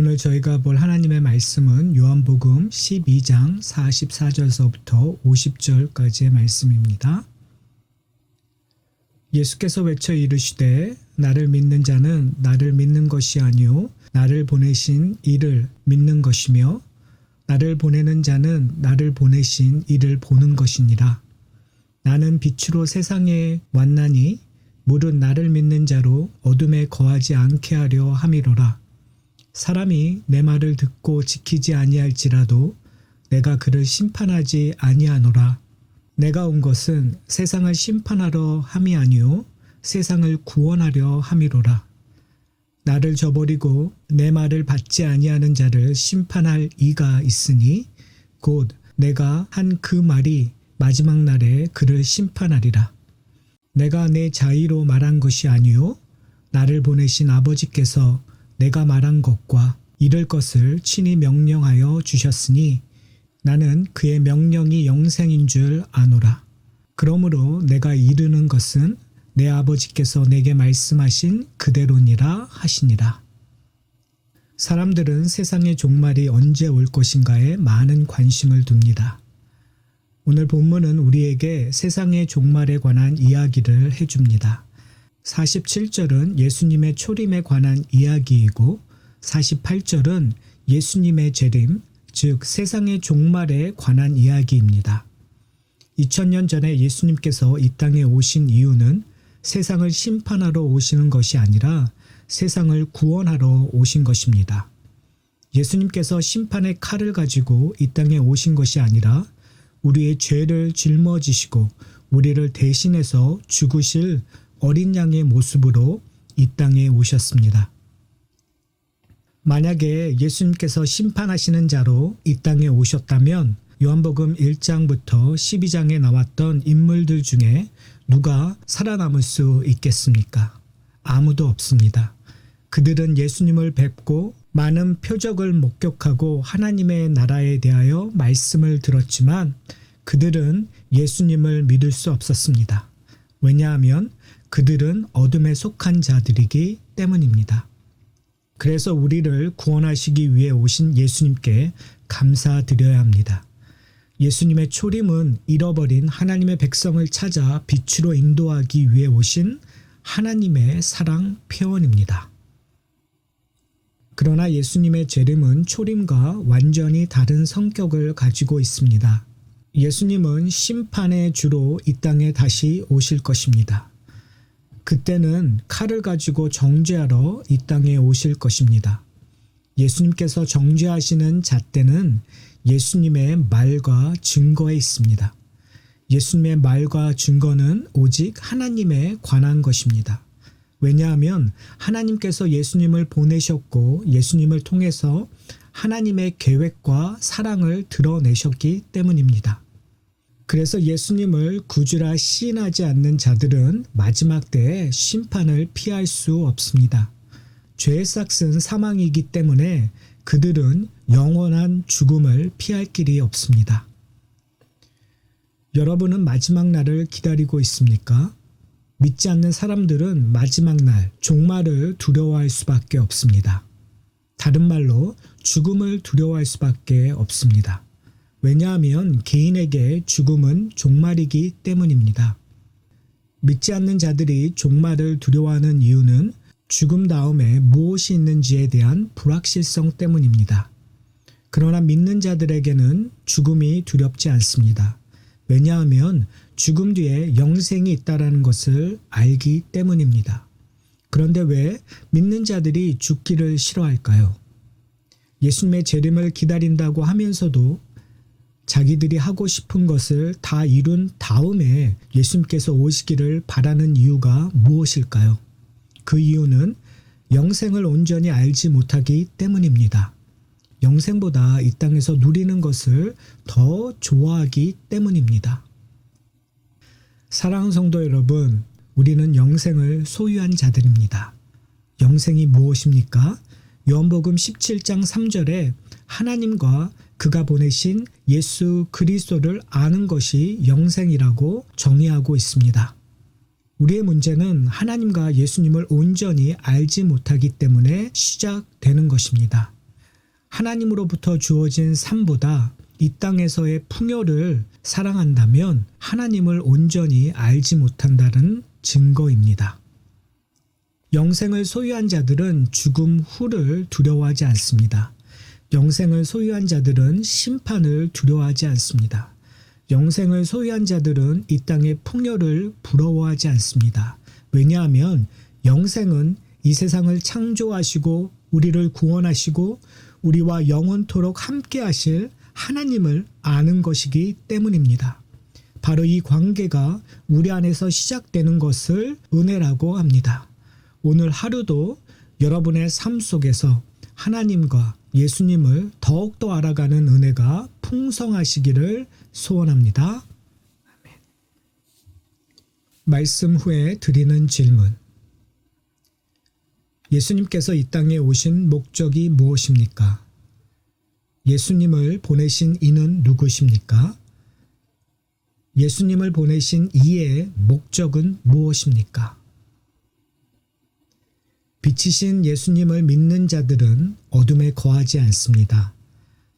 오늘 저희가 볼 하나님의 말씀은 요한복음 12장 44절서부터 50절까지의 말씀입니다. 예수께서 외쳐 이르시되 나를 믿는 자는 나를 믿는 것이 아니요 나를 보내신 이를 믿는 것이며 나를 보내는 자는 나를 보내신 이를 보는 것이니라. 나는 빛으로 세상에 왔나니 무릇 나를 믿는 자로 어둠에 거하지 않게 하려 함이로라. 사람이 내 말을 듣고 지키지 아니할지라도 내가 그를 심판하지 아니하노라. 내가 온 것은 세상을 심판하려 함이 아니요 세상을 구원하려 함이로라. 나를 저버리고 내 말을 받지 아니하는 자를 심판할 이가 있으니 곧 내가 한 그 말이 마지막 날에 그를 심판하리라. 내가 내 자의로 말한 것이 아니요 나를 보내신 아버지께서 내가 말한 것과 이를 것을 친히 명령하여 주셨으니 나는 그의 명령이 영생인 줄 아노라. 그러므로 내가 이르는 것은 내 아버지께서 내게 말씀하신 그대로니라 하시니라. 사람들은 세상의 종말이 언제 올 것인가에 많은 관심을 둡니다. 오늘 본문은 우리에게 세상의 종말에 관한 이야기를 해줍니다. 47절은 예수님의 초림에 관한 이야기이고 48절은 예수님의 재림, 즉 세상의 종말에 관한 이야기입니다. 2000년 전에 예수님께서 이 땅에 오신 이유는 세상을 심판하러 오시는 것이 아니라 세상을 구원하러 오신 것입니다. 예수님께서 심판의 칼을 가지고 이 땅에 오신 것이 아니라 우리의 죄를 짊어지시고 우리를 대신해서 죽으실 어린 양의 모습으로 이 땅에 오셨습니다. 만약에 예수님께서 심판하시는 자로 이 땅에 오셨다면 요한복음 1장부터 12장에 나왔던 인물들 중에 누가 살아남을 수 있겠습니까? 아무도 없습니다. 그들은 예수님을 뵙고 많은 표적을 목격하고 하나님의 나라에 대하여 말씀을 들었지만 그들은 예수님을 믿을 수 없었습니다. 왜냐하면 그들은 어둠에 속한 자들이기 때문입니다. 그래서 우리를 구원하시기 위해 오신 예수님께 감사드려야 합니다. 예수님의 초림은 잃어버린 하나님의 백성을 찾아 빛으로 인도하기 위해 오신 하나님의 사랑 표현입니다. 그러나 예수님의 재림은 초림과 완전히 다른 성격을 가지고 있습니다. 예수님은 심판의 주로 이 땅에 다시 오실 것입니다. 그때는 칼을 가지고 정죄하러 이 땅에 오실 것입니다. 예수님께서 정죄하시는 잣대는 예수님의 말과 증거에 있습니다. 예수님의 말과 증거는 오직 하나님에 관한 것입니다. 왜냐하면 하나님께서 예수님을 보내셨고 예수님을 통해서 하나님의 계획과 사랑을 드러내셨기 때문입니다. 그래서 예수님을 구주라 시인하지 않는 자들은 마지막 때에 심판을 피할 수 없습니다. 죄의 삭은 사망이기 때문에 그들은 영원한 죽음을 피할 길이 없습니다. 여러분은 마지막 날을 기다리고 있습니까? 믿지 않는 사람들은 마지막 날, 종말을 두려워할 수밖에 없습니다. 다른 말로 죽음을 두려워할 수밖에 없습니다. 왜냐하면 개인에게 죽음은 종말이기 때문입니다. 믿지 않는 자들이 종말을 두려워하는 이유는 죽음 다음에 무엇이 있는지에 대한 불확실성 때문입니다. 그러나 믿는 자들에게는 죽음이 두렵지 않습니다. 왜냐하면 죽음 뒤에 영생이 있다는 것을 알기 때문입니다. 그런데 왜 믿는 자들이 죽기를 싫어할까요? 예수님의 재림을 기다린다고 하면서도 자기들이 하고 싶은 것을 다 이룬 다음에 예수님께서 오시기를 바라는 이유가 무엇일까요? 그 이유는 영생을 온전히 알지 못하기 때문입니다. 영생보다 이 땅에서 누리는 것을 더 좋아하기 때문입니다. 사랑하는 성도 여러분, 우리는 영생을 소유한 자들입니다. 영생이 무엇입니까? 요한복음 17장 3절에 하나님과 그가 보내신 예수 그리스도를 아는 것이 영생이라고 정의하고 있습니다. 우리의 문제는 하나님과 예수님을 온전히 알지 못하기 때문에 시작되는 것입니다. 하나님으로부터 주어진 삶보다 이 땅에서의 풍요를 사랑한다면 하나님을 온전히 알지 못한다는 증거입니다. 영생을 소유한 자들은 죽음 후를 두려워하지 않습니다. 영생을 소유한 자들은 심판을 두려워하지 않습니다. 영생을 소유한 자들은 이 땅의 풍요를 부러워하지 않습니다. 왜냐하면 영생은 이 세상을 창조하시고 우리를 구원하시고 우리와 영원토록 함께 하실 하나님을 아는 것이기 때문입니다. 바로 이 관계가 우리 안에서 시작되는 것을 은혜라고 합니다. 오늘 하루도 여러분의 삶 속에서 하나님과 예수님을 더욱더 알아가는 은혜가 풍성하시기를 소원합니다. 아멘. 말씀 후에 드리는 질문. 예수님께서 이 땅에 오신 목적이 무엇입니까? 예수님을 보내신 이는 누구십니까? 예수님을 보내신 이의 목적은 무엇입니까? 빛이신 예수님을 믿는 자들은 어둠에 거하지 않습니다.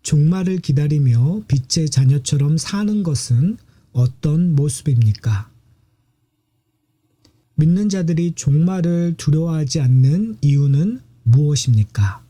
종말을 기다리며 빛의 자녀처럼 사는 것은 어떤 모습입니까? 믿는 자들이 종말을 두려워하지 않는 이유는 무엇입니까?